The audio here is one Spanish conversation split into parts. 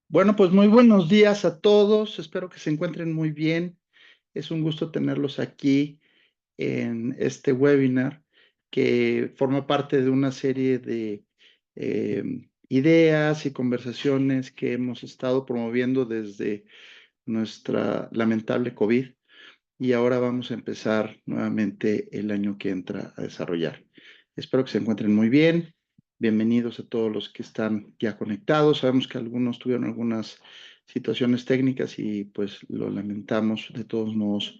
Bueno, pues muy buenos días a todos. Espero que se encuentren muy bien. Es un gusto tenerlos aquí en este webinar que forma parte de una serie de ideas y conversaciones que hemos estado promoviendo desde nuestra lamentable COVID y ahora vamos a empezar nuevamente el año que entra a desarrollar. Espero que se encuentren muy bien. Bienvenidos a todos los que están ya conectados. Sabemos que algunos tuvieron algunas situaciones técnicas y pues lo lamentamos. De todos modos,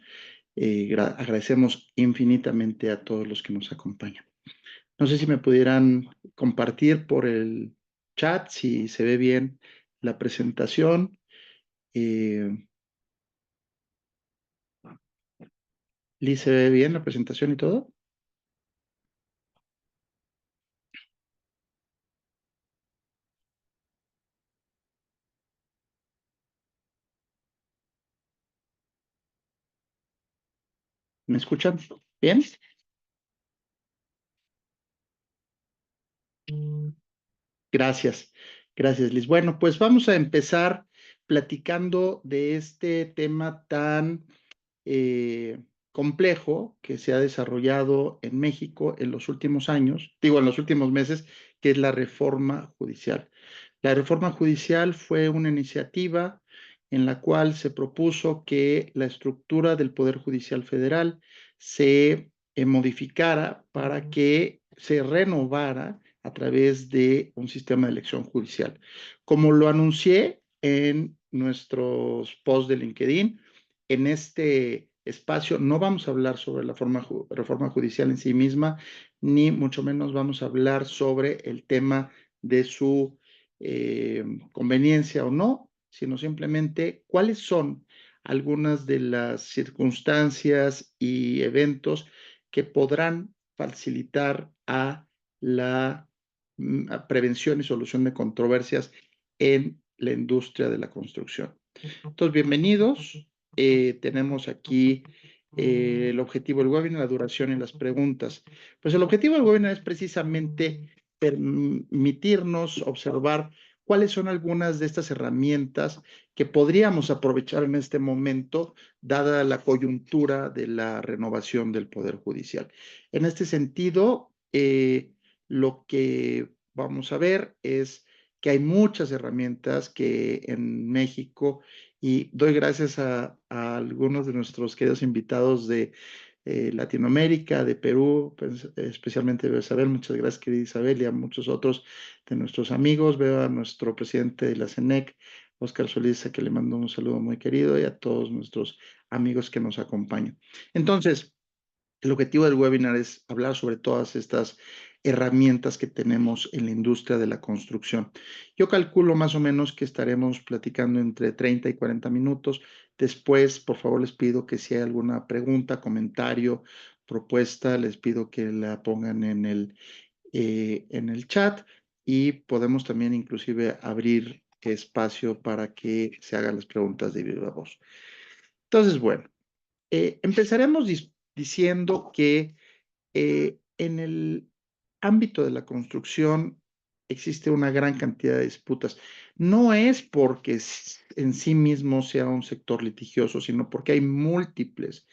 agradecemos infinitamente a todos los que nos acompañan. No sé si me pudieran compartir por el chat si se ve bien la presentación. Eh, Liz, ¿se ve bien la presentación y todo? ¿Me escuchan? ¿Bien? Gracias, gracias, Liz. Bueno, pues vamos a empezar platicando de este tema tan eh, complejo que se ha desarrollado en México en los últimos años, digo, en los últimos meses, que es la reforma judicial. La reforma judicial fue una iniciativa en la cual se propuso que la estructura del Poder Judicial Federal se modificara para que se renovara a través de un sistema de elección judicial. Como lo anuncié en nuestros posts de LinkedIn, en este espacio no vamos a hablar sobre la reforma judicial en sí misma, ni mucho menos vamos a hablar sobre el tema de su conveniencia o no, sino simplemente cuáles son algunas de las circunstancias y eventos que podrán facilitar a la a prevención y solución de controversias en la industria de la construcción. Entonces, bienvenidos. Tenemos aquí el objetivo del webinar, la duración y las preguntas. Pues el objetivo del webinar es precisamente permitirnos observar cuáles son algunas de estas herramientas que podríamos aprovechar en este momento, dada la coyuntura de la renovación del Poder Judicial. En este sentido, lo que vamos a ver es que hay muchas herramientas que en México, y doy gracias a algunos de nuestros queridos invitados de Latinoamérica, de Perú, pues, especialmente de Isabel, muchas gracias querida Isabel, y a muchos otros de nuestros amigos. Veo a nuestro presidente de la CENEC, Óscar Solís, a que le mando un saludo muy querido, y a todos nuestros amigos que nos acompañan. Entonces, el objetivo del webinar es hablar sobre todas estas herramientas que tenemos en la industria de la construcción. Yo calculo más o menos que estaremos platicando entre 30 y 40 minutos. Después, por favor, les pido que si hay alguna pregunta, comentario, propuesta, les pido que la pongan en el chat y podemos también inclusive abrir espacio para que se hagan las preguntas de viva voz. Entonces, bueno. Empezaremos diciendo que en el ámbito de la construcción existe una gran cantidad de disputas. No es porque en sí mismo sea un sector litigioso, sino porque hay múltiples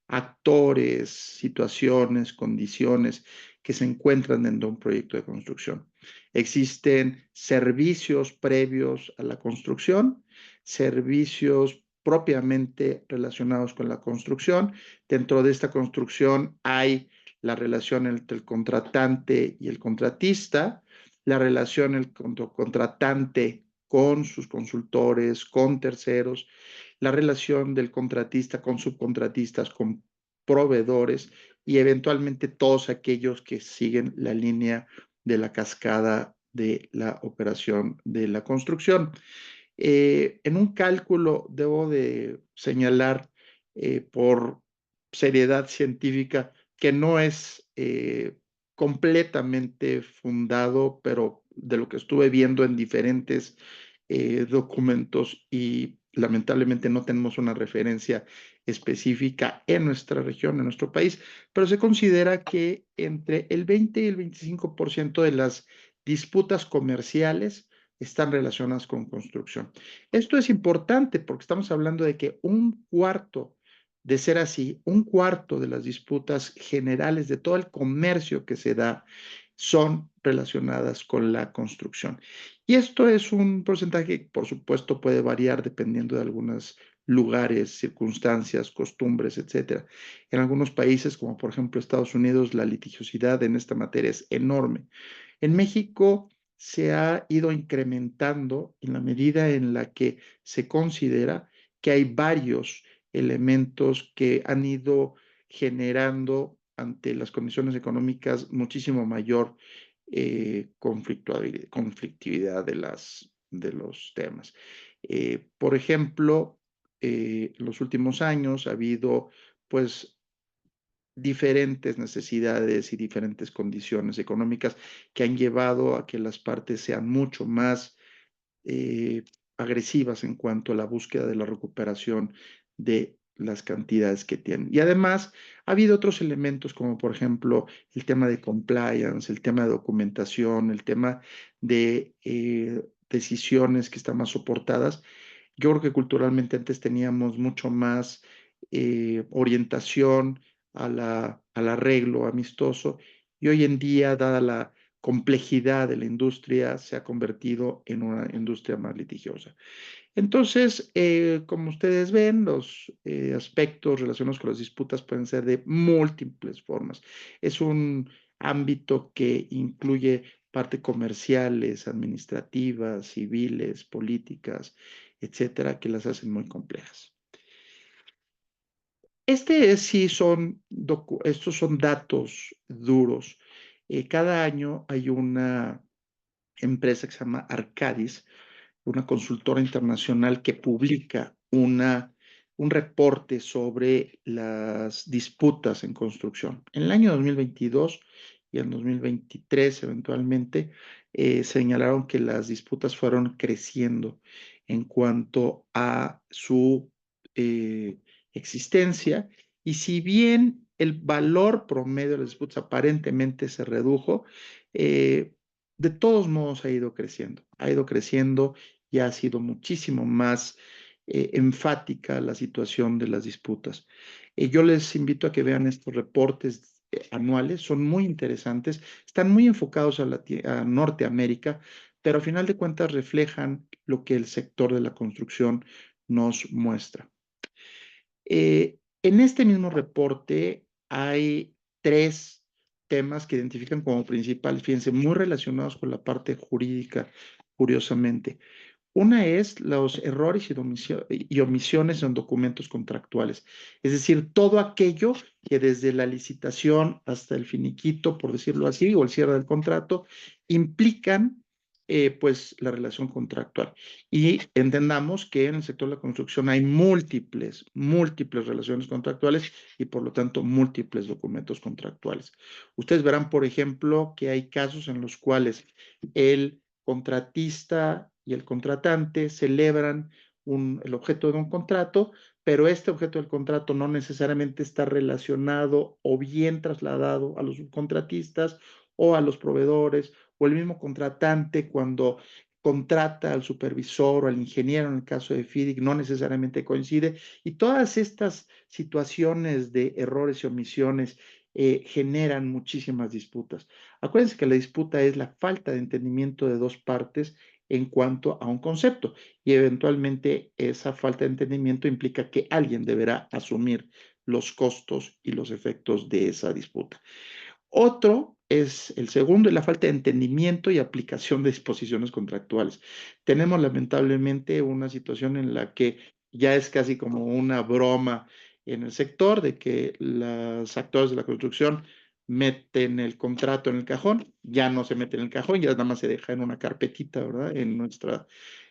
actores, situaciones, condiciones que se encuentran dentro de un proyecto de construcción. Existen servicios previos a la construcción, servicios propiamente relacionados con la construcción. Dentro de esta construcción hay la relación entre el contratante y el contratista, la relación el contratante con sus consultores, con terceros, la relación del contratista con subcontratistas, con proveedores y eventualmente todos aquellos que siguen la línea de la cascada de la operación de la construcción. En un cálculo debo de señalar por seriedad científica que no es completamente fundado, pero de lo que estuve viendo en diferentes documentos y lamentablemente no tenemos una referencia específica en nuestra región, en nuestro país, pero se considera que entre el 20 y el 25% de las disputas comerciales están relacionadas con construcción. Esto es importante porque estamos hablando de que un cuarto, de ser así, un cuarto de las disputas generales de todo el comercio que se da son relacionadas con la construcción. Y esto es un porcentaje que, por supuesto, puede variar dependiendo de algunos lugares, circunstancias, costumbres, etcétera. En algunos países, como por ejemplo Estados Unidos, la litigiosidad en esta materia es enorme. En México se ha ido incrementando en la medida en la que se considera que hay varios elementos que han ido generando ante las condiciones económicas muchísimo mayor conflictividad de los temas. Por ejemplo, en los últimos años ha habido pues diferentes necesidades y diferentes condiciones económicas que han llevado a que las partes sean mucho más eh, agresivas en cuanto a la búsqueda de la recuperación de las cantidades que tienen. Y además ha habido otros elementos como por ejemplo el tema de compliance, el tema de documentación, el tema de decisiones que están más soportadas. Yo creo que culturalmente antes teníamos mucho más orientación al arreglo amistoso y hoy en día, dada la complejidad de la industria, se ha convertido en una industria más litigiosa. Entonces, como ustedes ven, los aspectos relacionados con las disputas pueden ser de múltiples formas. Es un ámbito que incluye parte comerciales, administrativas, civiles, políticas, etcétera, que las hacen muy complejas. Estos son datos duros. Cada año hay una empresa que se llama Arcadis, una consultora internacional que publica un reporte sobre las disputas en construcción. En el año 2022 y en 2023 eventualmente señalaron que las disputas fueron creciendo en cuanto a su existencia y si bien el valor promedio de las disputas aparentemente se redujo, de todos modos ha ido creciendo y ha sido muchísimo más enfática la situación de las disputas. Yo les invito a que vean estos reportes anuales, son muy interesantes, están muy enfocados a Norteamérica, pero a final de cuentas reflejan lo que el sector de la construcción nos muestra. En este mismo reporte hay tres temas que identifican como principales, fíjense, muy relacionados con la parte jurídica, curiosamente. Una es los errores y omisiones en documentos contractuales, es decir, todo aquello que desde la licitación hasta el finiquito, por decirlo así, o el cierre del contrato, implican pues la relación contractual. Y entendamos que en el sector de la construcción hay múltiples relaciones contractuales y por lo tanto múltiples documentos contractuales. Ustedes verán, por ejemplo, que hay casos en los cuales el contratista y el contratante celebran el objeto de un contrato, pero este objeto del contrato no necesariamente está relacionado o bien trasladado a los subcontratistas o a los proveedores o el mismo contratante cuando contrata al supervisor o al ingeniero, en el caso de FIDIC, no necesariamente coincide. Y todas estas situaciones de errores y omisiones generan muchísimas disputas. Acuérdense que la disputa es la falta de entendimiento de dos partes en cuanto a un concepto y eventualmente esa falta de entendimiento implica que alguien deberá asumir los costos y los efectos de esa disputa. Otro es el segundo, es la falta de entendimiento y aplicación de disposiciones contractuales. Tenemos lamentablemente una situación en la que ya es casi como una broma en el sector de que los actores de la construcción meten el contrato en el cajón, ya no se mete en el cajón, ya nada más se deja en una carpetita, ¿verdad? En nuestra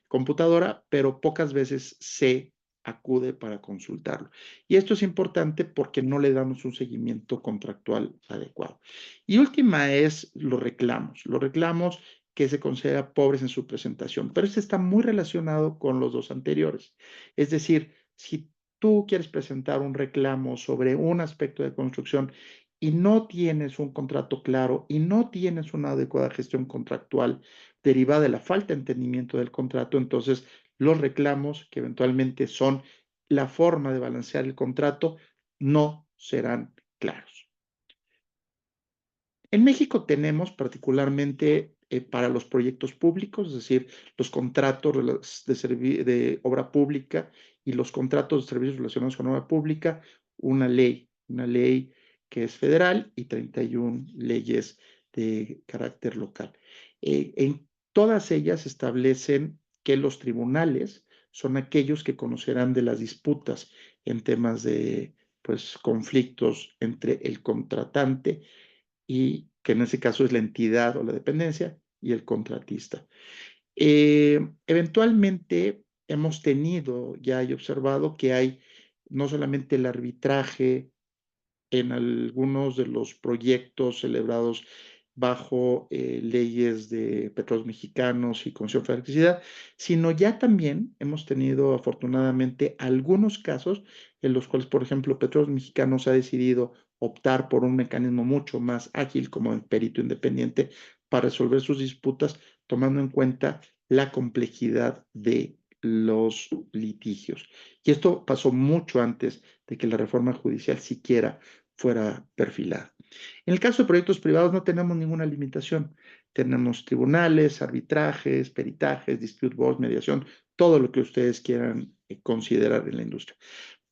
computadora, pero pocas veces se acude para consultarlo. Y esto es importante porque no le damos un seguimiento contractual adecuado. Y última es los reclamos que se considera pobres en su presentación, pero este está muy relacionado con los dos anteriores. Es decir, si tú quieres presentar un reclamo sobre un aspecto de construcción y no tienes un contrato claro y no tienes una adecuada gestión contractual derivada de la falta de entendimiento del contrato, entonces los reclamos, que eventualmente son la forma de balancear el contrato, no serán claros. En México tenemos particularmente para los proyectos públicos, es decir, los contratos de obra pública y los contratos de servicios relacionados con obra pública, una ley que es federal y 31 leyes de carácter local. En todas ellas establecen que los tribunales son aquellos que conocerán de las disputas en temas de pues, conflictos entre el contratante y que en ese caso es la entidad o la dependencia y el contratista. Eventualmente hemos tenido ya y observado que hay no solamente el arbitraje en algunos de los proyectos celebrados bajo leyes de Petróleos Mexicanos y Comisión Federal de Electricidad, sino ya también hemos tenido afortunadamente algunos casos en los cuales, por ejemplo, Petróleos Mexicanos ha decidido optar por un mecanismo mucho más ágil como el perito independiente para resolver sus disputas, tomando en cuenta la complejidad de los litigios. Y esto pasó mucho antes de que la reforma judicial siquiera fuera perfilada. En el caso de proyectos privados no tenemos ninguna limitación. Tenemos tribunales, arbitrajes, peritajes, dispute boards, mediación, todo lo que ustedes quieran considerar en la industria.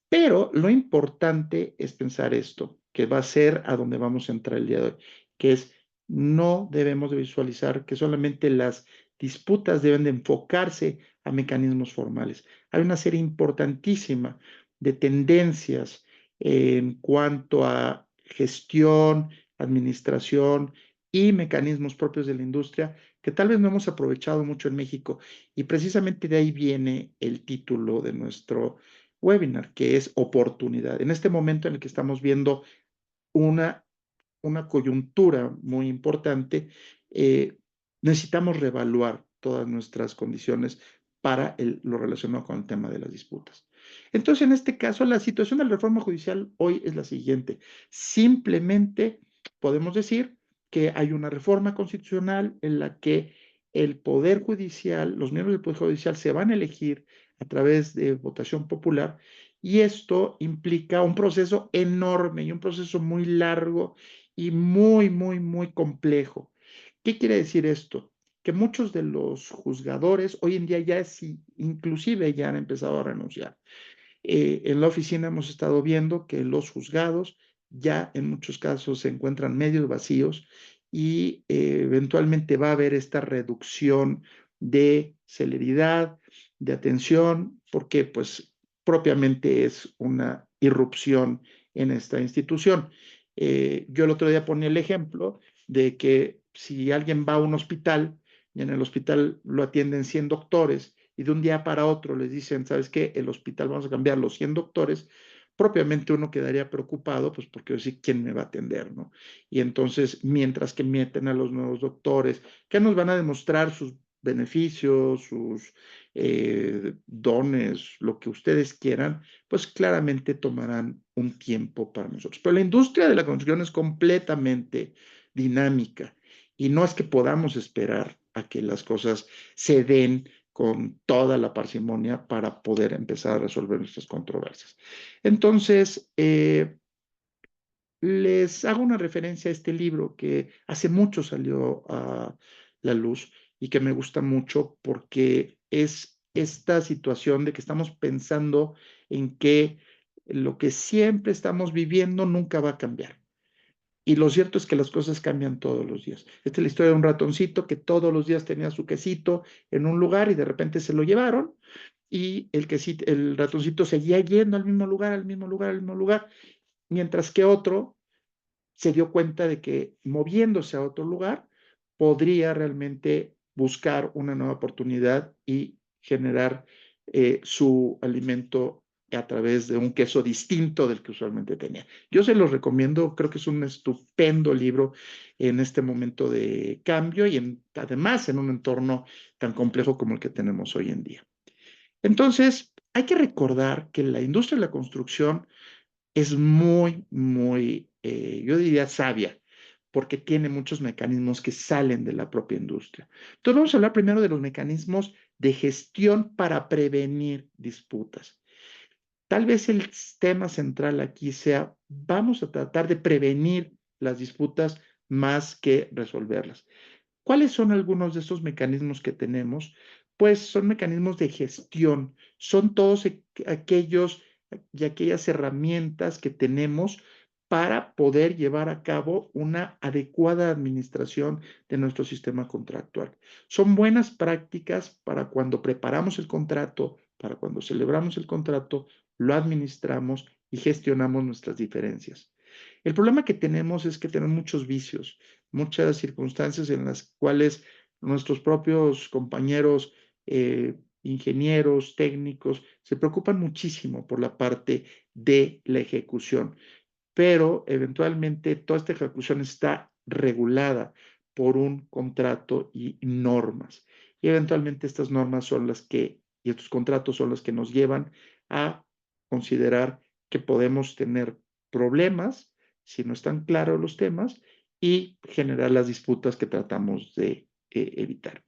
Pero lo importante es pensar esto, que va a ser a donde vamos a entrar el día de hoy, que es no debemos de visualizar que solamente las disputas deben de enfocarse a mecanismos formales. Hay una serie importantísima de tendencias en cuanto a gestión, administración y mecanismos propios de la industria que tal vez no hemos aprovechado mucho en México. Y precisamente de ahí viene el título de nuestro webinar, que es oportunidad. En este momento en el que estamos viendo una, una coyuntura muy importante, eh, necesitamos reevaluar todas nuestras condiciones para lo relacionado con el tema de las disputas. Entonces, en este caso, la situación de la reforma judicial hoy es la siguiente. Simplemente podemos decir que hay una reforma constitucional en la que el Poder Judicial, los miembros del Poder Judicial se van a elegir a través de votación popular y esto implica un proceso enorme y un proceso muy largo y muy, muy, muy complejo. ¿Qué quiere decir esto? Que muchos de los juzgadores hoy en día ya inclusive ya han empezado a renunciar. En la oficina hemos estado viendo que los juzgados ya en muchos casos se encuentran medios vacíos y eventualmente va a haber esta reducción de celeridad, de atención, porque pues propiamente es una irrupción en esta institución. Yo el otro día ponía el ejemplo de que si alguien va a un hospital y en el hospital lo atienden 100 doctores y de un día para otro les dicen, ¿sabes qué? El hospital vamos a cambiar los 100 doctores, propiamente uno quedaría preocupado, pues porque decir, ¿quién me va a atender, no? Y entonces, mientras que meten a los nuevos doctores, que nos van a demostrar sus beneficios, sus dones, lo que ustedes quieran, pues claramente tomarán un tiempo para nosotros. Pero la industria de la construcción es completamente dinámica y no es que podamos esperar a que las cosas se den con toda la parsimonia para poder empezar a resolver nuestras controversias. Entonces, les hago una referencia a este libro que hace mucho salió a la luz y que me gusta mucho porque es esta situación de que estamos pensando en que lo que siempre estamos viviendo nunca va a cambiar. Y lo cierto es que las cosas cambian todos los días. Esta es la historia de un ratoncito que todos los días tenía su quesito en un lugar y de repente se lo llevaron y el ratoncito seguía yendo al mismo lugar, al mismo lugar, al mismo lugar, mientras que otro se dio cuenta de que moviéndose a otro lugar podría realmente buscar una nueva oportunidad y generar su alimento a través de un queso distinto del que usualmente tenía. Yo se los recomiendo, creo que es un estupendo libro en este momento de cambio y además en un entorno tan complejo como el que tenemos hoy en día. Entonces, hay que recordar que la industria de la construcción es muy, muy, yo diría sabia, porque tiene muchos mecanismos que salen de la propia industria. Entonces vamos a hablar primero de los mecanismos de gestión para prevenir disputas. Tal vez el tema central aquí sea, vamos a tratar de prevenir las disputas más que resolverlas. ¿Cuáles son algunos de estos mecanismos que tenemos? Pues son mecanismos de gestión, son todos aquellos y aquellas herramientas que tenemos para poder llevar a cabo una adecuada administración de nuestro sistema contractual. Son buenas prácticas para cuando preparamos el contrato, para cuando celebramos el contrato, lo administramos y gestionamos nuestras diferencias. El problema que tenemos es que tenemos muchos vicios, muchas circunstancias en las cuales nuestros propios compañeros, ingenieros, técnicos, se preocupan muchísimo por la parte de la ejecución, pero eventualmente toda esta ejecución está regulada por un contrato y normas. Y eventualmente estas normas son las que, y estos contratos son los que nos llevan a considerar que podemos tener problemas si no están claros los temas y generar las disputas que tratamos de evitar.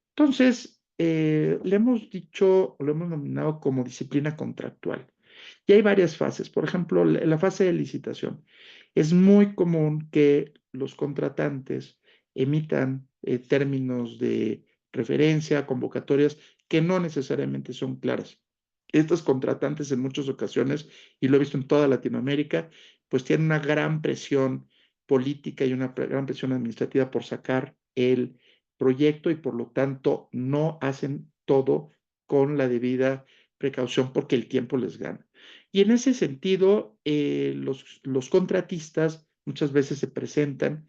Entonces, le hemos dicho, o lo hemos nominado como disciplina contractual. Y hay varias fases. Por ejemplo, la fase de licitación. Es muy común que los contratantes emitan términos de referencia, convocatorias, que no necesariamente son claras. Estos contratantes en muchas ocasiones, y lo he visto en toda Latinoamérica, pues tienen una gran presión política y una gran presión administrativa por sacar el proyecto y por lo tanto no hacen todo con la debida precaución porque el tiempo les gana. Y en ese sentido, los contratistas muchas veces se presentan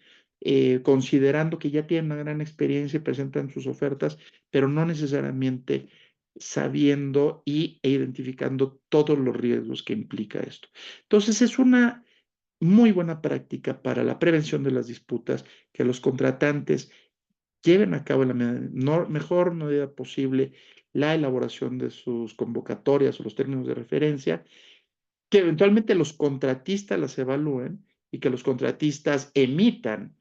considerando que ya tienen una gran experiencia y presentan sus ofertas, pero no necesariamente sabiendo e identificando todos los riesgos que implica esto. Entonces, es una muy buena práctica para la prevención de las disputas que los contratantes lleven a cabo en la mejor medida posible la elaboración de sus convocatorias o los términos de referencia, que eventualmente los contratistas las evalúen y que los contratistas emitan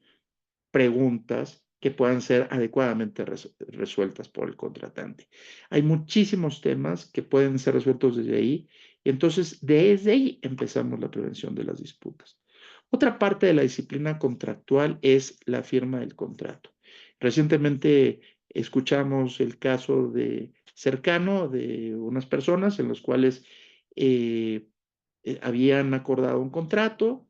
preguntas que puedan ser adecuadamente resueltas por el contratante. Hay muchísimos temas que pueden ser resueltos desde ahí y entonces desde ahí empezamos la prevención de las disputas. Otra parte de la disciplina contractual es la firma del contrato. Recientemente escuchamos el caso de cercano de unas personas en los cuales eh, habían acordado un contrato,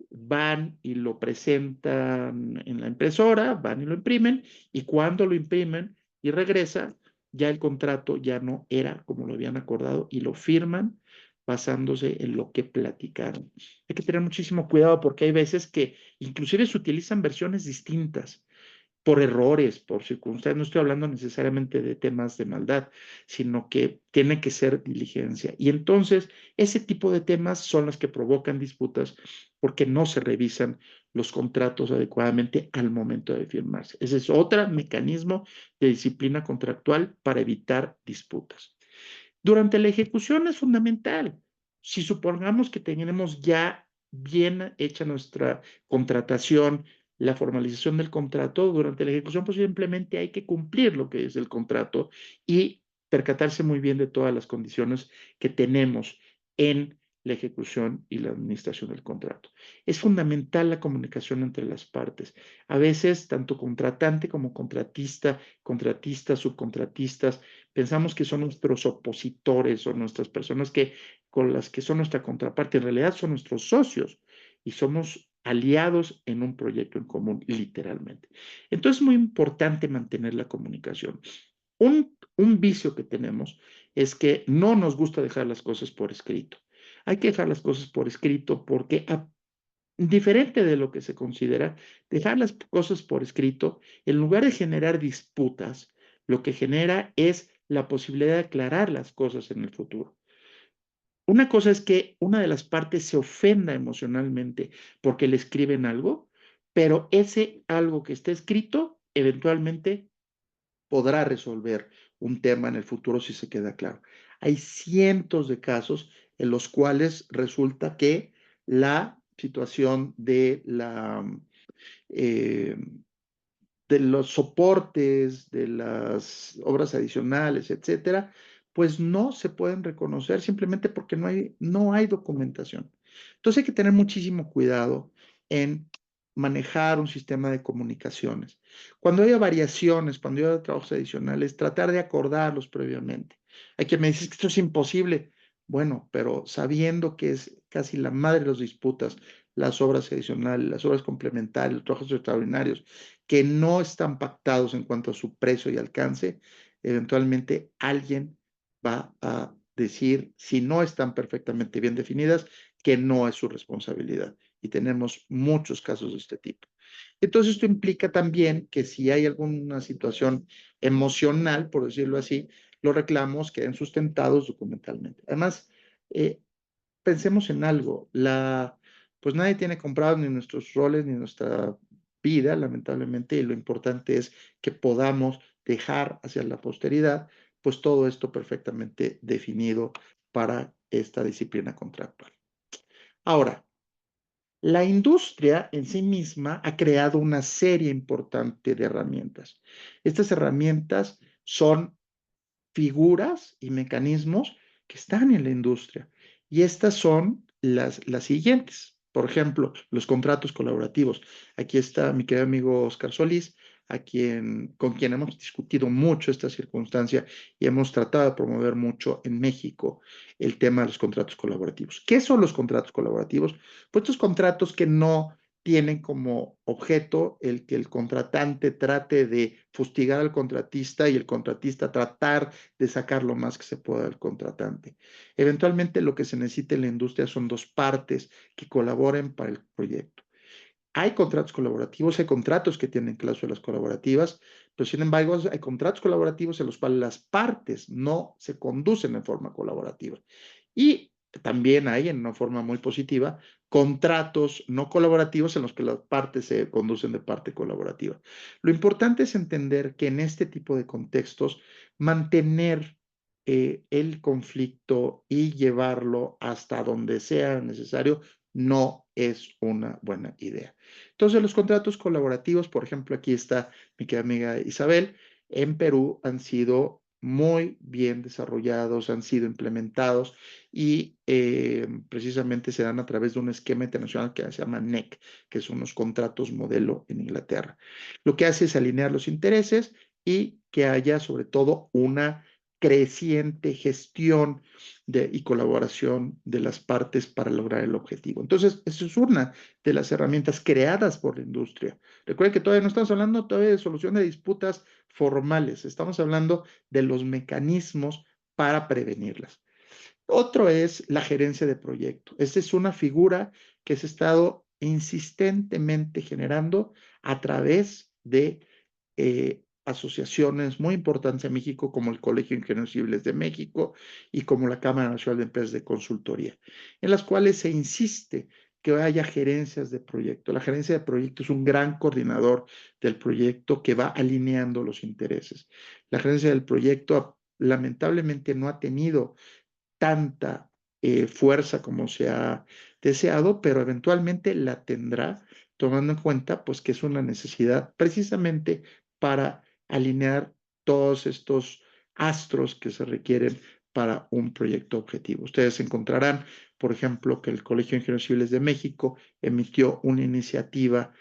van y lo presentan en la impresora, van y lo imprimen, y cuando lo imprimen y regresa, ya el contrato ya no era como lo habían acordado y lo firman basándose en lo que platicaron. Hay que tener muchísimo cuidado porque hay veces que inclusive se utilizan versiones distintas por errores, por circunstancias, no estoy hablando necesariamente de temas de maldad, sino que tiene que ser diligencia. Y entonces, ese tipo de temas son los que provocan disputas porque no se revisan los contratos adecuadamente al momento de firmarse. Ese es otro mecanismo de disciplina contractual para evitar disputas. Durante la ejecución es fundamental. Si supongamos que tenemos ya bien hecha nuestra contratación, la formalización del contrato, durante la ejecución pues simplemente hay que cumplir lo que es el contrato y percatarse muy bien de todas las condiciones que tenemos en la ejecución y la administración del contrato. Es fundamental la comunicación entre las partes. A veces, tanto contratante como contratista, contratistas, subcontratistas, pensamos que son nuestros opositores o nuestras personas que, con las que son nuestra contraparte. En realidad son nuestros socios y somos aliados en un proyecto en común, literalmente. Entonces es muy importante mantener la comunicación. Un vicio que tenemos es que no nos gusta dejar las cosas por escrito. Hay que dejar las cosas por escrito porque diferente de lo que se considera, dejar las cosas por escrito, en lugar de generar disputas, lo que genera es la posibilidad de aclarar las cosas en el futuro. Una cosa es que una de las partes se ofenda emocionalmente porque le escriben algo, pero ese algo que está escrito eventualmente podrá resolver un tema en el futuro si se queda claro. Hay cientos de casos en los cuales resulta que la situación eh, de los soportes, de las obras adicionales, etcétera, pues no se pueden reconocer simplemente porque no hay documentación. Entonces hay que tener muchísimo cuidado en manejar un sistema de comunicaciones. Cuando haya variaciones, cuando haya trabajos adicionales, tratar de acordarlos previamente. Hay quien me dice que esto es imposible. Bueno, pero sabiendo que es casi la madre de las disputas, las obras adicionales, las obras complementarias, los trabajos extraordinarios, que no están pactados en cuanto a su precio y alcance, eventualmente alguien va a decir, si no están perfectamente bien definidas, que no es su responsabilidad. Y tenemos muchos casos de este tipo. Entonces, esto implica también que si hay alguna situación emocional, por decirlo así, los reclamos queden sustentados documentalmente. Además, eh, pensemos en algo, pues nadie tiene comprado ni nuestros roles ni nuestra vida, lamentablemente, y lo importante es que podamos dejar hacia la posteridad, pues todo esto perfectamente definido para esta disciplina contractual. Ahora, la industria en sí misma ha creado una serie importante de herramientas. Estas herramientas son figuras y mecanismos que están en la industria. Y estas son las siguientes. Por ejemplo, los contratos colaborativos. Aquí está mi querido amigo Oscar Solís, con quien hemos discutido mucho esta circunstancia y hemos tratado de promover mucho en México el tema de los contratos colaborativos. ¿Qué son los contratos colaborativos? Pues estos contratos que no tienen como objeto el que el contratante trate de fustigar al contratista y el contratista tratar de sacar lo más que se pueda del contratante. Eventualmente lo que se necesita en la industria son dos partes que colaboren para el proyecto. Hay contratos colaborativos, hay contratos que tienen cláusulas colaborativas, pero sin embargo hay contratos colaborativos en los cuales las partes no se conducen en forma colaborativa. Y también hay, en una forma muy positiva, contratos no colaborativos en los que las partes se conducen de parte colaborativa. Lo importante es entender que en este tipo de contextos, mantener el conflicto y llevarlo hasta donde sea necesario no es una buena idea. Entonces, los contratos colaborativos, por ejemplo, aquí está mi querida amiga Isabel, en Perú han sido muy bien desarrollados, han sido implementados y precisamente se dan a través de un esquema internacional que se llama NEC, que son los contratos modelo en Inglaterra. Lo que hace es alinear los intereses y que haya sobre todo una creciente gestión y colaboración de las partes para lograr el objetivo. Entonces, eso es una de las herramientas creadas por la industria. Recuerden que todavía no estamos hablando todavía de solución de disputas formales, estamos hablando de los mecanismos para prevenirlas. Otro es la gerencia de proyecto. Esta es una figura que se ha estado insistentemente generando a través de asociaciones muy importantes en México, como el Colegio de Ingenieros Civiles de México y como la Cámara Nacional de Empresas de Consultoría, en las cuales se insiste que haya gerencias de proyecto. La gerencia de proyecto es un gran coordinador del proyecto que va alineando los intereses. La gerencia del proyecto lamentablemente no ha tenido tanta fuerza como se ha deseado, pero eventualmente la tendrá, tomando en cuenta pues que es una necesidad precisamente para alinear todos estos astros que se requieren para un proyecto objetivo. Ustedes encontrarán, por ejemplo, que el Colegio de Ingenieros Civiles de México emitió una iniciativa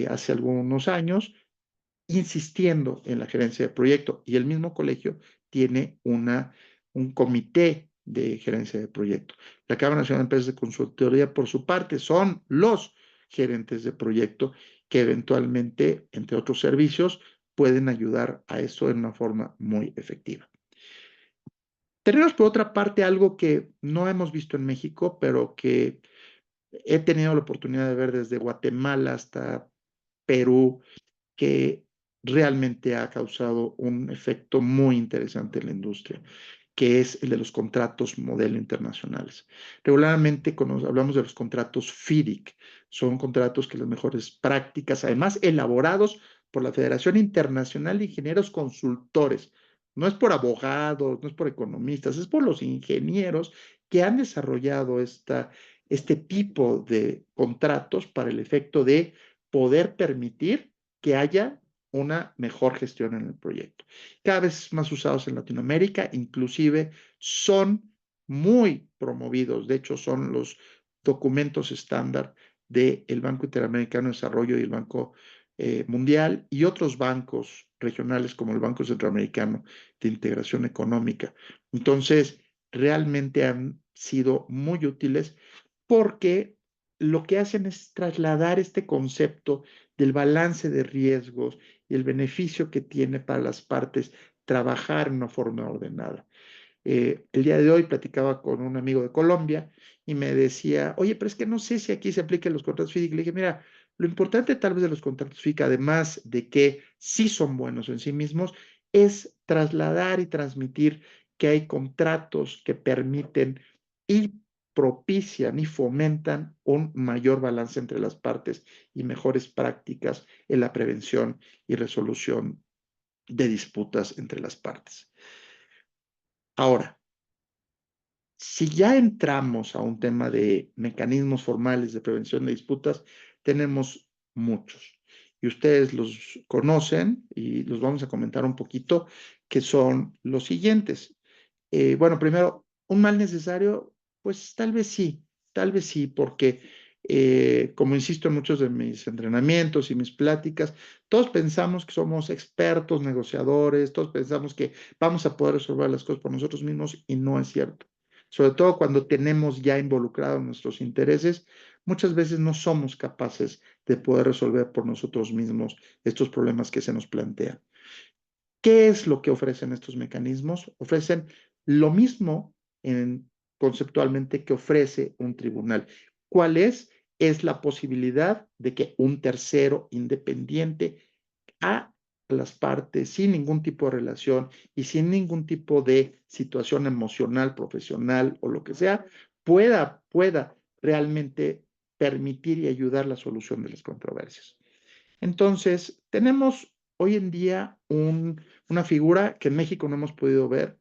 hace algunos años insistiendo en la gerencia de proyecto y el mismo colegio tiene un comité de gerencia de proyecto. La Cámara Nacional de Empresas de Consultoría, por su parte, son los gerentes de proyecto que eventualmente, entre otros servicios, pueden ayudar a eso de una forma muy efectiva. Tenemos, por otra parte, algo que no hemos visto en México, pero que he tenido la oportunidad de ver desde Guatemala hasta Perú, que realmente ha causado un efecto muy interesante en la industria, que es el de los contratos modelo internacionales. Regularmente, cuando hablamos de los contratos FIDIC, son contratos que las mejores prácticas, además elaborados por la Federación Internacional de Ingenieros Consultores, No es por abogados, no es por economistas, es por los ingenieros que han desarrollado este tipo de contratos para el efecto de poder permitir que haya una mejor gestión en el proyecto. Cada vez más usados en Latinoamérica, inclusive son muy promovidos, de hecho son los documentos estándar del Banco Interamericano de Desarrollo y el Banco Mundial y otros bancos regionales como el Banco Centroamericano de Integración Económica. Entonces, realmente han sido muy útiles porque lo que hacen es trasladar este concepto del balance de riesgos y el beneficio que tiene para las partes trabajar en una forma ordenada. El día de hoy platicaba con un amigo de Colombia y me decía, oye, pero es que no sé si aquí se apliquen los contratos FIDIC. Le dije, mira, lo importante tal vez de los contratos FIDIC, además de que sí son buenos en sí mismos, es trasladar y transmitir que hay contratos que permiten y propician y fomentan un mayor balance entre las partes y mejores prácticas en la prevención y resolución de disputas entre las partes. Ahora, si ya entramos a un tema de mecanismos formales de prevención de disputas, tenemos muchos. Y ustedes los conocen y los vamos a comentar un poquito, que son los siguientes. Bueno, primero, un mal necesario, pues tal vez sí, porque como insisto en muchos de mis entrenamientos y mis pláticas, todos pensamos que somos expertos negociadores, todos pensamos que vamos a poder resolver las cosas por nosotros mismos y no es cierto. Sobre todo cuando tenemos ya involucrados nuestros intereses, muchas veces no somos capaces de poder resolver por nosotros mismos estos problemas que se nos plantean. ¿Qué es lo que ofrecen estos mecanismos? Ofrecen lo mismo conceptualmente que ofrece un tribunal. ¿Cuál es? Es la posibilidad de que un tercero independiente a las partes sin ningún tipo de relación y sin ningún tipo de situación emocional, profesional o lo que sea, pueda realmente permitir y ayudar la solución de las controversias. Entonces, tenemos hoy en día una figura que en México no hemos podido ver,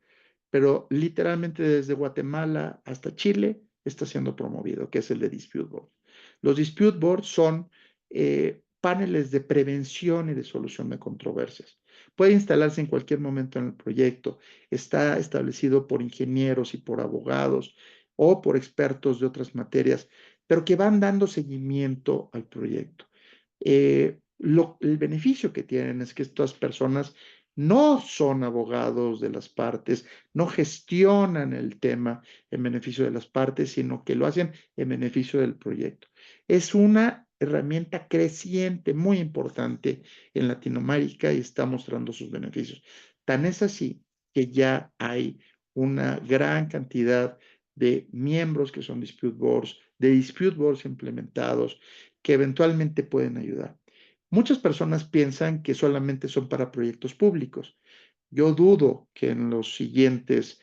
pero literalmente desde Guatemala hasta Chile está siendo promovido, que es el de Dispute Board. Los Dispute Boards son paneles de prevención y de solución de controversias. Puede instalarse en cualquier momento en el proyecto. Está establecido por ingenieros y por abogados o por expertos de otras materias, pero que van dando seguimiento al proyecto. El beneficio que tienen es que estas personas no son abogados de las partes, no gestionan el tema en beneficio de las partes, sino que lo hacen en beneficio del proyecto. Es una herramienta creciente, muy importante en Latinoamérica y está mostrando sus beneficios. Tan es así que ya hay una gran cantidad de miembros que son dispute boards, de dispute boards implementados, que eventualmente pueden ayudar. Muchas personas piensan que solamente son para proyectos públicos. Yo dudo que en los siguientes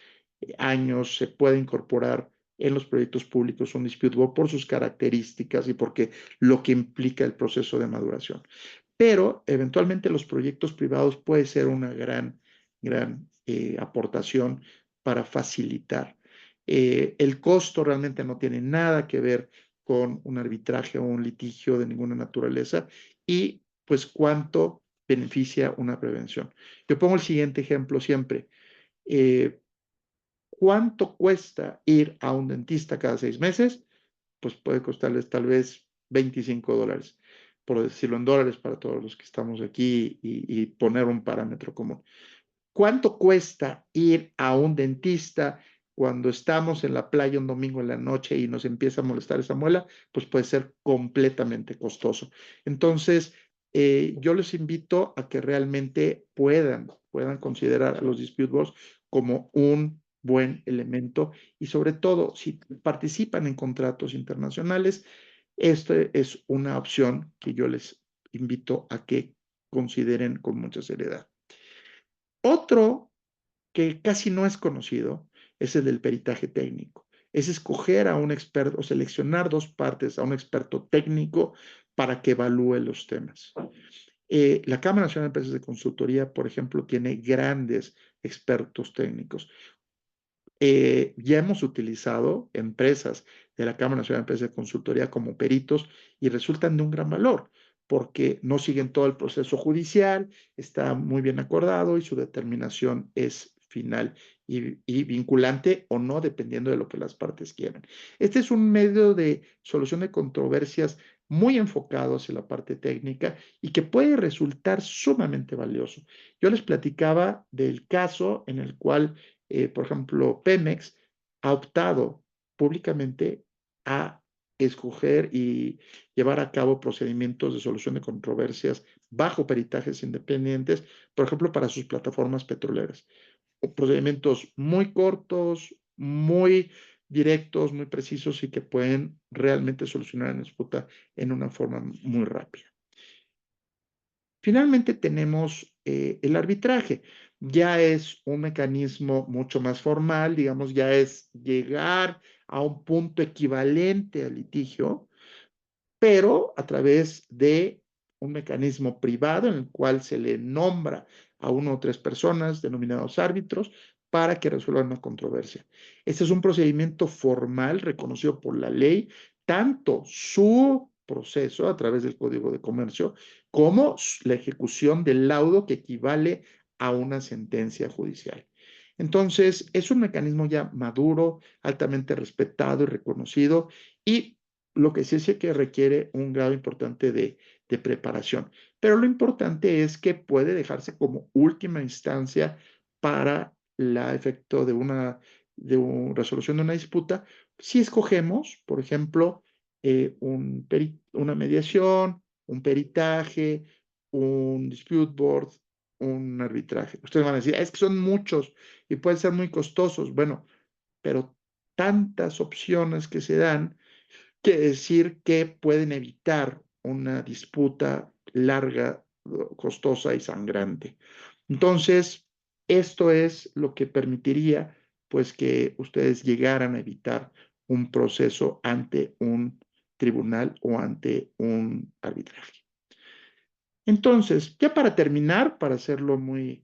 años se pueda incorporar en los proyectos públicos un dispute board por sus características y porque lo que implica el proceso de maduración. Pero eventualmente los proyectos privados puede ser una gran aportación para facilitar. El costo realmente no tiene nada que ver con un arbitraje o un litigio de ninguna naturaleza y pues cuánto beneficia una prevención. Yo pongo el siguiente ejemplo siempre. Eh, ¿Cuánto cuesta ir a un dentista cada 6 meses? Pues puede costarles tal vez $25, por decirlo en dólares para todos los que estamos aquí y poner un parámetro común. ¿Cuánto cuesta ir a un dentista cuando estamos en la playa un domingo en la noche y nos empieza a molestar esa muela? Pues puede ser completamente costoso. Entonces, yo les invito a que realmente puedan considerar a los dispute boards como un buen elemento y sobre todo si participan en contratos internacionales, esta es una opción que yo les invito a que consideren con mucha seriedad. Otro que casi no es conocido es el del peritaje técnico. Es escoger a un experto o seleccionar dos partes a un experto técnico para que evalúe los temas. La Cámara Nacional de Empresas de Consultoría, por ejemplo, tiene grandes expertos técnicos. Ya hemos utilizado empresas de la Cámara Nacional de Empresas de Consultoría como peritos y resultan de un gran valor porque no siguen todo el proceso judicial, está muy bien acordado y su determinación es final y vinculante o no, dependiendo de lo que las partes quieran. Este es un medio de solución de controversias muy enfocado hacia la parte técnica y que puede resultar sumamente valioso. Yo les platicaba del caso en el cual por ejemplo, Pemex ha optado públicamente a escoger y llevar a cabo procedimientos de solución de controversias bajo peritajes independientes, por ejemplo, para sus plataformas petroleras. Procedimientos muy cortos, muy directos, muy precisos y que pueden realmente solucionar la disputa en una forma muy rápida. Finalmente tenemos el arbitraje. Ya es un mecanismo mucho más formal, digamos, ya es llegar a un punto equivalente al litigio, pero a través de un mecanismo privado en el cual se le nombra a una o tres personas denominados árbitros para que resuelvan una controversia. Este es un procedimiento formal reconocido por la ley, tanto su proceso a través del Código de Comercio como la ejecución del laudo que equivale a una sentencia judicial. Entonces, es un mecanismo ya maduro, altamente respetado y reconocido y lo que sí es que requiere un grado importante de preparación. Pero lo importante es que puede dejarse como última instancia para el efecto de resolución de una disputa si escogemos, por ejemplo, una mediación, un peritaje, un dispute board, un arbitraje. Ustedes van a decir, es que son muchos y pueden ser muy costosos. Bueno, pero tantas opciones que se dan quiere decir que pueden evitar una disputa larga, costosa y sangrante. Entonces, esto es lo que permitiría pues que ustedes llegaran a evitar un proceso ante un tribunal o ante un arbitraje. Entonces, ya para terminar, para hacerlo muy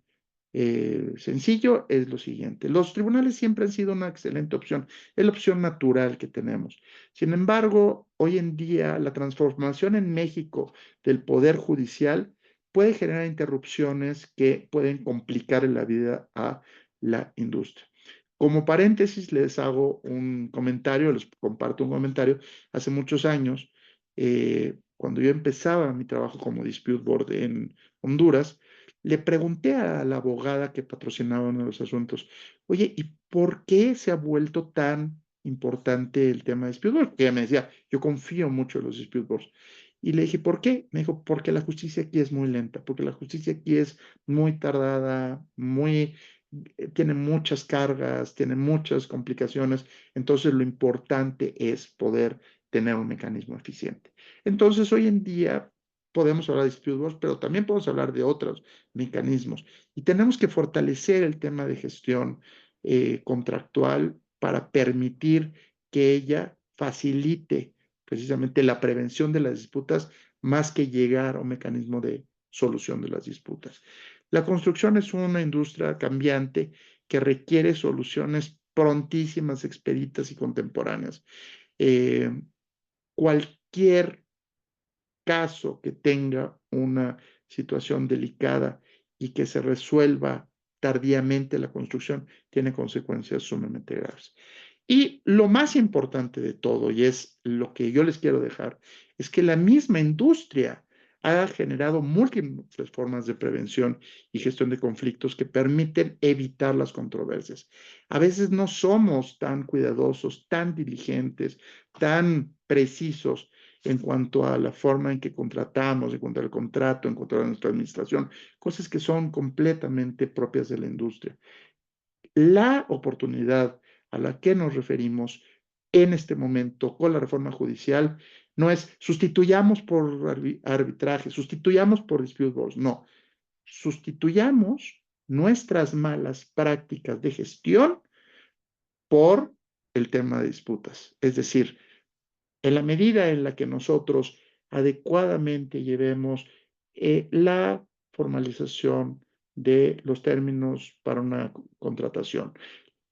sencillo, es lo siguiente. Los tribunales siempre han sido una excelente opción, es la opción natural que tenemos. Sin embargo, hoy en día la transformación en México del Poder Judicial puede generar interrupciones que pueden complicar la vida a la industria. Como paréntesis, les hago un comentario, les comparto un comentario. Hace muchos años, cuando yo empezaba mi trabajo como dispute board en Honduras, le pregunté a la abogada que patrocinaba uno de los asuntos, oye, ¿y por qué se ha vuelto tan importante el tema de dispute board? Porque ella me decía, yo confío mucho en los dispute boards. Y le dije, ¿por qué? Me dijo, porque la justicia aquí es muy lenta, porque la justicia aquí es muy tardada, tiene muchas cargas, tiene muchas complicaciones, entonces lo importante es poder tener un mecanismo eficiente. Entonces, hoy en día podemos hablar de dispute boards, pero también podemos hablar de otros mecanismos y tenemos que fortalecer el tema de gestión contractual para permitir que ella facilite precisamente la prevención de las disputas más que llegar a un mecanismo de solución de las disputas. La construcción es una industria cambiante que requiere soluciones prontísimas, expeditas y contemporáneas. Eh, Cualquier caso que tenga una situación delicada y que se resuelva tardíamente la construcción tiene consecuencias sumamente graves. Y lo más importante de todo, y es lo que yo les quiero dejar, es que la misma industria ha generado múltiples formas de prevención y gestión de conflictos que permiten evitar las controversias. A veces no somos tan cuidadosos, tan diligentes, tan precisos en cuanto a la forma en que contratamos, en cuanto al contrato, en cuanto a nuestra administración, cosas que son completamente propias de la industria. La oportunidad a la que nos referimos en este momento con la reforma judicial no es sustituyamos por arbitraje, sustituyamos por dispute boards, no, sustituyamos nuestras malas prácticas de gestión por el tema de disputas. Es decir, en la medida en la que nosotros adecuadamente llevemos la formalización de los términos para una contratación,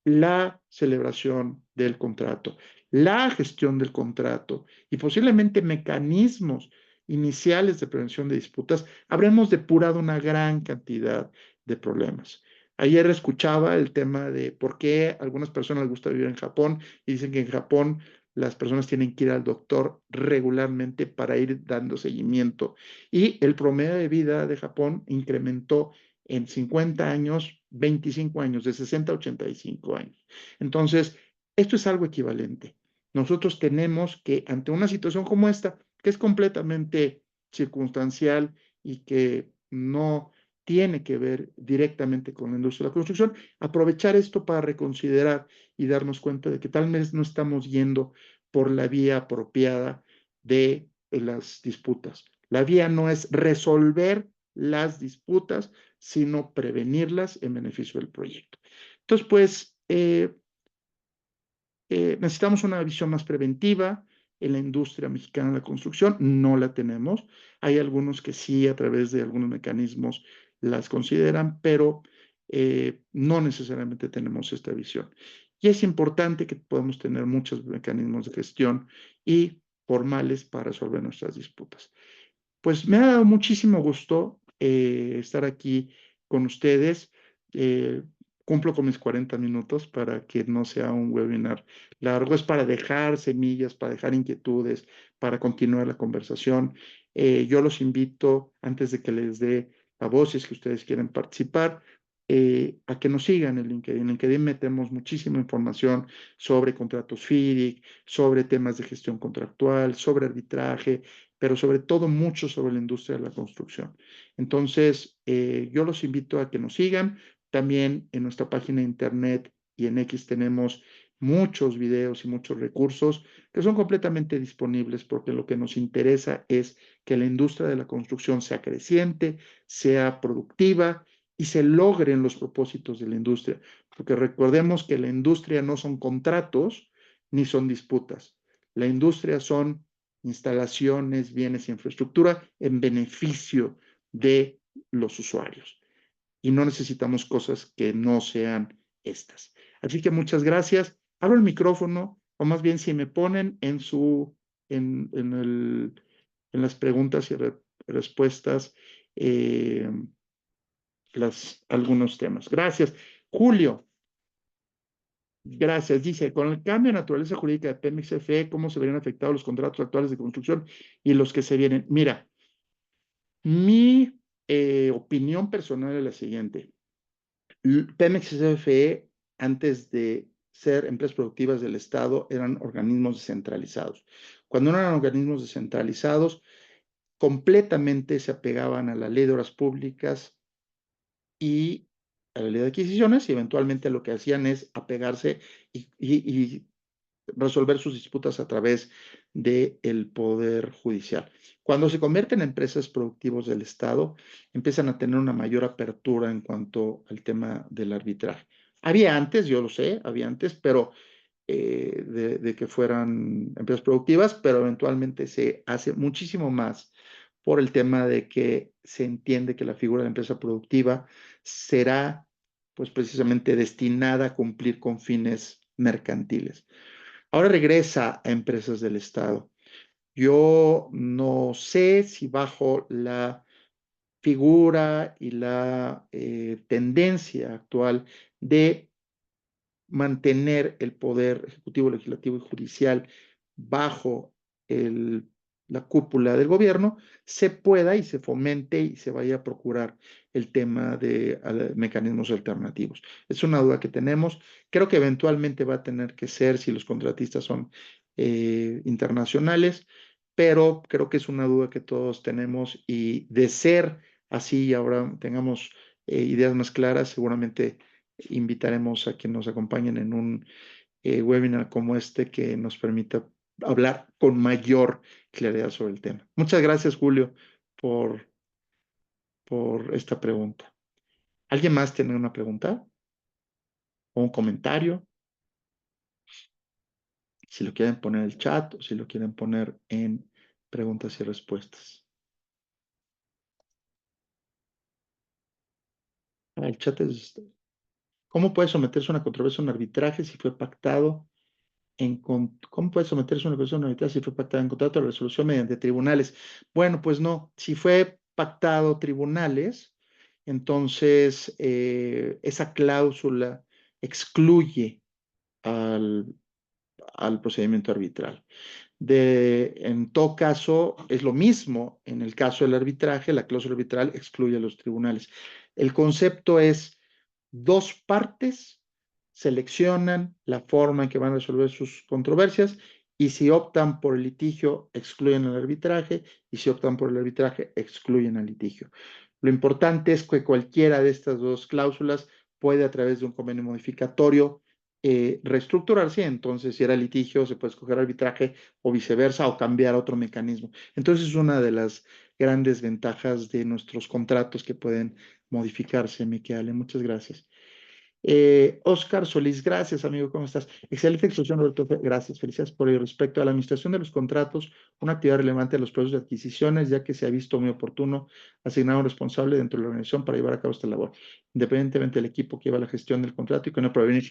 la celebración del contrato, la gestión del contrato y posiblemente mecanismos iniciales de prevención de disputas, habremos depurado una gran cantidad de problemas. Ayer escuchaba el tema de por qué a algunas personas les gusta vivir en Japón y dicen que en Japón las personas tienen que ir al doctor regularmente para ir dando seguimiento. Y el promedio de vida de Japón incrementó en 50 años, 25 años, de 60 a 85 años. Entonces, esto es algo equivalente. Nosotros tenemos que, ante una situación como esta, que es completamente circunstancial y que no tiene que ver directamente con la industria de la construcción, aprovechar esto para reconsiderar y darnos cuenta de que tal vez no estamos yendo por la vía apropiada de las disputas. La vía no es resolver las disputas, sino prevenirlas en beneficio del proyecto. Entonces, pues, necesitamos una visión más preventiva en la industria mexicana de la construcción. No la tenemos. Hay algunos que sí, a través de algunos mecanismos, las consideran, pero no necesariamente tenemos esta visión. Y es importante que podamos tener muchos mecanismos de gestión y formales para resolver nuestras disputas. Pues me ha dado muchísimo gusto estar aquí con ustedes. Eh, Cumplo con mis 40 minutos para que no sea un webinar largo. Es para dejar semillas, para dejar inquietudes, para continuar la conversación. Yo los invito, antes de que les dé la voz, si es que ustedes quieren participar, a que nos sigan en LinkedIn. En LinkedIn metemos muchísima información sobre contratos FIDIC, sobre temas de gestión contractual, sobre arbitraje, pero sobre todo mucho sobre la industria de la construcción. Entonces, yo los invito a que nos sigan. También en nuestra página de internet y en X tenemos muchos videos y muchos recursos que son completamente disponibles porque lo que nos interesa es que la industria de la construcción sea creciente, sea productiva y se logren los propósitos de la industria. Porque recordemos que la industria no son contratos ni son disputas. La industria son instalaciones, bienes y infraestructura en beneficio de los usuarios. Y no necesitamos cosas que no sean estas. Así que muchas gracias. Abro el micrófono, o más bien si me ponen en las preguntas y respuestas eh, algunos temas. Gracias. Julio, gracias. Dice, con el cambio de naturaleza jurídica de Pemex FE, ¿cómo se verían afectados los contratos actuales de construcción y los que se vienen? Mira, mi opinión personal es la siguiente. Pemex y CFE, antes de ser empresas productivas del Estado, eran organismos descentralizados. Cuando eran organismos descentralizados, completamente se apegaban a la ley de obras públicas y a la ley de adquisiciones y eventualmente lo que hacían es apegarse y resolver sus disputas a través del Poder Judicial. Cuando se convierten en empresas productivas del Estado, empiezan a tener una mayor apertura en cuanto al tema del arbitraje. Había antes, yo lo sé, había antes, pero de que fueran empresas productivas, pero eventualmente se hace muchísimo más por el tema de que se entiende que la figura de la empresa productiva será, pues precisamente destinada a cumplir con fines mercantiles. Ahora regresa a empresas del Estado. Yo no sé si bajo la figura y la tendencia actual de mantener el poder ejecutivo, legislativo y judicial bajo el, la cúpula del gobierno, se pueda y se fomente y se vaya a procurar el tema de mecanismos alternativos. Es una duda que tenemos. Creo que eventualmente va a tener que ser si los contratistas son internacionales, pero creo que es una duda que todos tenemos y de ser así y ahora tengamos ideas más claras, seguramente invitaremos a que nos acompañen en un webinar como este que nos permita hablar con mayor claridad sobre el tema. Muchas gracias, Julio, por, por esta pregunta. ¿Alguien más tiene una pregunta o un comentario? Si lo quieren poner en el chat o si lo quieren poner en preguntas y respuestas. El chat es, ¿cómo puede someterse una controversia a un arbitraje si fue pactado ¿cómo puede someterse una controversia a un arbitraje si fue pactado en contrato de resolución mediante tribunales? Bueno, pues no, si fue pactado tribunales, entonces esa cláusula excluye al, al procedimiento arbitral. En todo caso, es lo mismo en el caso del arbitraje, la cláusula arbitral excluye a los tribunales. El concepto es dos partes seleccionan la forma en que van a resolver sus controversias y si optan por el litigio, excluyen al arbitraje y si optan por el arbitraje, excluyen al litigio. Lo importante es que cualquiera de estas dos cláusulas puede a través de un convenio modificatorio reestructurarse, entonces si era litigio se puede escoger arbitraje o viceversa o cambiar otro mecanismo. Entonces es una de las grandes ventajas de nuestros contratos que pueden modificarse, Miquel. Muchas gracias. Oscar Solís, gracias, amigo, ¿cómo estás? Excelente exposición, Roberto. Gracias, felicidades por ello. Respecto a la administración de los contratos, una actividad relevante de los procesos de adquisiciones, ya que se ha visto muy oportuno asignar a un responsable dentro de la organización para llevar a cabo esta labor, independientemente del equipo que lleva la gestión del contrato y que no prevenir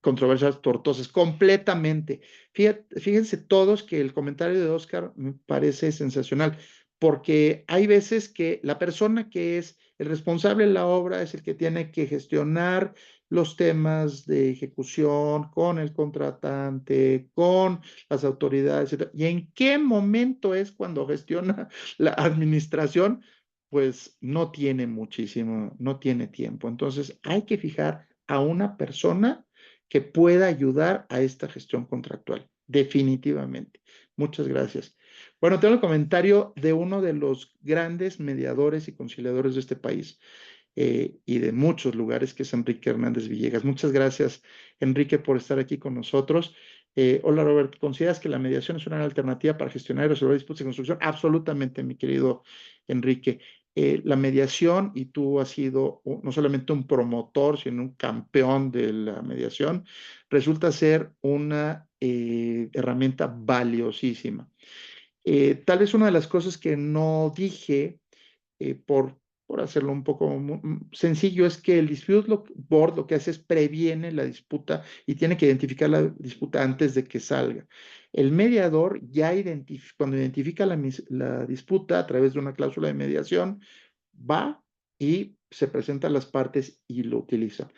controversias tortosas, completamente. Fíjense todos que el comentario de Oscar me parece sensacional, porque hay veces que la persona que es el responsable de la obra es el que tiene que gestionar los temas de ejecución con el contratante, con las autoridades, etc. ¿Y en qué momento es cuando gestiona la administración? Pues no tiene muchísimo, no tiene tiempo. Entonces hay que fijar a una persona que pueda ayudar a esta gestión contractual, definitivamente. Muchas gracias. Bueno, tengo el comentario de uno de los grandes mediadores y conciliadores de este país y de muchos lugares, que es Enrique Hernández Villegas. Muchas gracias, Enrique, por estar aquí con nosotros. Hola, Robert, ¿consideras que la mediación es una alternativa para gestionar y resolver disputas de construcción? Absolutamente, mi querido Enrique. La mediación, y tú has sido no solamente un promotor, sino un campeón de la mediación, resulta ser una herramienta valiosísima. Tal vez una de las cosas que no dije por hacerlo un poco sencillo, es que el Dispute Board lo que hace es previene la disputa y tiene que identificar la disputa antes de que salga. El mediador ya cuando identifica la disputa a través de una cláusula de mediación, va y se presentan las partes y lo utiliza.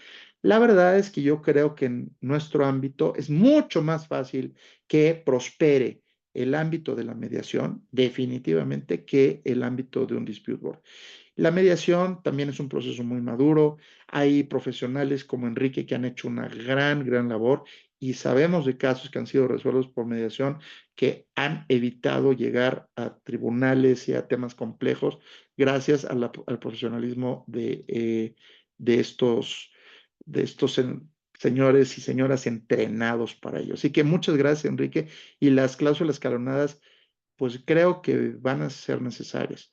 La verdad es que yo creo que en nuestro ámbito es mucho más fácil que prospere el ámbito de la mediación, definitivamente, que el ámbito de un dispute board. La mediación también es un proceso muy maduro. Hay profesionales como Enrique que han hecho una gran labor y sabemos de casos que han sido resueltos por mediación que han evitado llegar a tribunales y a temas complejos gracias al profesionalismo de estos señores y señoras entrenados para ello. Así que muchas gracias, Enrique. Y las cláusulas escalonadas pues creo que van a ser necesarias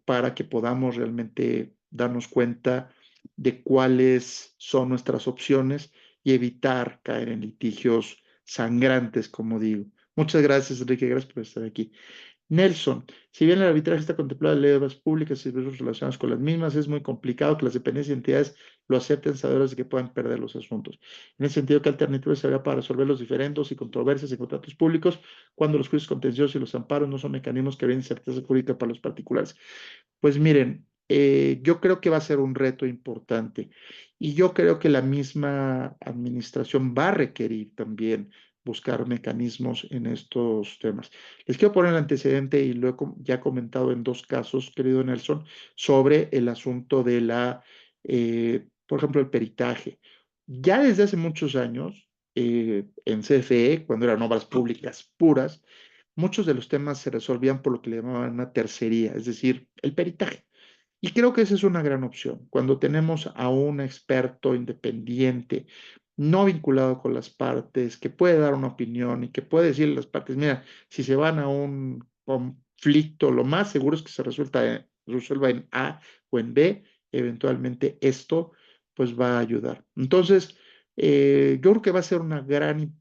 para que podamos realmente darnos cuenta de cuáles son nuestras opciones y evitar caer en litigios sangrantes, como digo. Muchas gracias, Enrique, gracias por estar aquí. Nelson, si bien el arbitraje está contemplado en leyes públicas y servicios relacionados con las mismas, es muy complicado que las dependencias y entidades lo acepten sabiendo de que puedan perder los asuntos. En ese sentido, ¿qué alternativas habría para resolver los diferendos y controversias en contratos públicos cuando los juicios contenciosos y los amparos no son mecanismos que brindan certeza jurídica para los particulares? Pues miren, yo creo que va a ser un reto importante y yo creo que la misma administración va a requerir también buscar mecanismos en estos temas. Les quiero poner el antecedente y lo he ya comentado en dos casos, querido Nelson, sobre el asunto de por ejemplo, el peritaje. Ya desde hace muchos años, en CFE, cuando eran obras públicas puras, muchos de los temas se resolvían por lo que le llamaban una tercería, es decir, el peritaje. Y creo que esa es una gran opción. Cuando tenemos a un experto independiente, no vinculado con las partes, que puede dar una opinión y que puede decirle a las partes, mira, si se van a un conflicto, lo más seguro es que resuelva en A o en B, eventualmente esto pues va a ayudar. Entonces, yo creo que va a ser un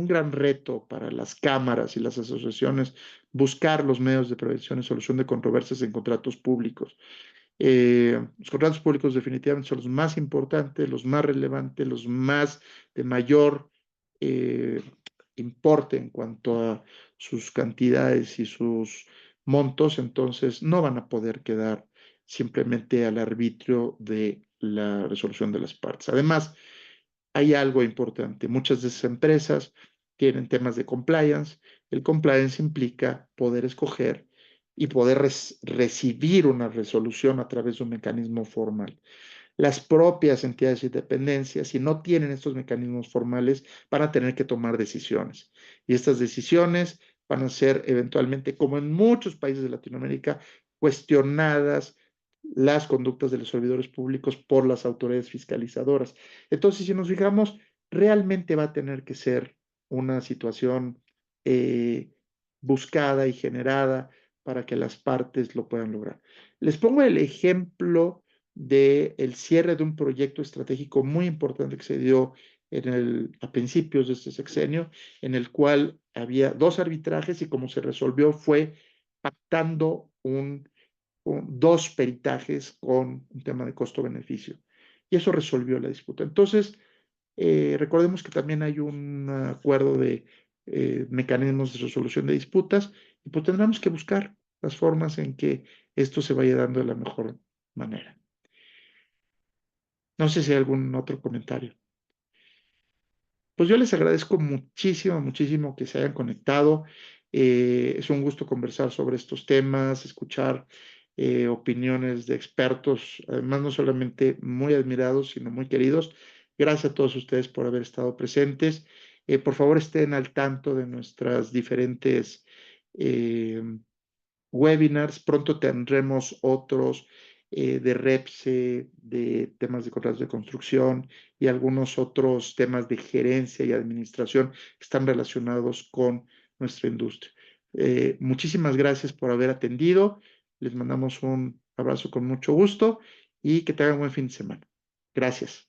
gran reto para las cámaras y las asociaciones buscar los medios de prevención y solución de controversias en contratos públicos. Los contratos públicos definitivamente son los más importantes, los más relevantes, los más de mayor eh, importe en cuanto a sus cantidades y sus montos, entonces no van a poder quedar simplemente al arbitrio de la resolución de las partes. Además, hay algo importante. Muchas de esas empresas tienen temas de compliance. El compliance implica poder escoger y poder recibir una resolución a través de un mecanismo formal. Las propias entidades y dependencias, si no tienen estos mecanismos formales, van a tener que tomar decisiones. Y estas decisiones van a ser eventualmente, como en muchos países de Latinoamérica, cuestionadas las conductas de los servidores públicos por las autoridades fiscalizadoras. Entonces, si nos fijamos, realmente va a tener que ser una situación eh, buscada y generada para que las partes lo puedan lograr. Les pongo el ejemplo del cierre de un proyecto estratégico muy importante que se dio a principios de este sexenio, en el cual había dos arbitrajes y como se resolvió fue pactando dos peritajes con un tema de costo-beneficio. Y eso resolvió la disputa. Entonces, recordemos que también hay un acuerdo de mecanismos de resolución de disputas y pues tendremos que buscar las formas en que esto se vaya dando de la mejor manera. No sé si hay algún otro comentario. Pues yo les agradezco muchísimo, muchísimo que se hayan conectado. Es un gusto conversar sobre estos temas, escuchar opiniones de expertos, además no solamente muy admirados, sino muy queridos. Gracias a todos ustedes por haber estado presentes. Por favor, estén al tanto de nuestras diferentes eh, webinars. Pronto tendremos otros de REPSE, de temas de contratos de construcción y algunos otros temas de gerencia y administración que están relacionados con nuestra industria. Muchísimas gracias por haber atendido. Les mandamos un abrazo con mucho gusto y que tengan buen fin de semana. Gracias.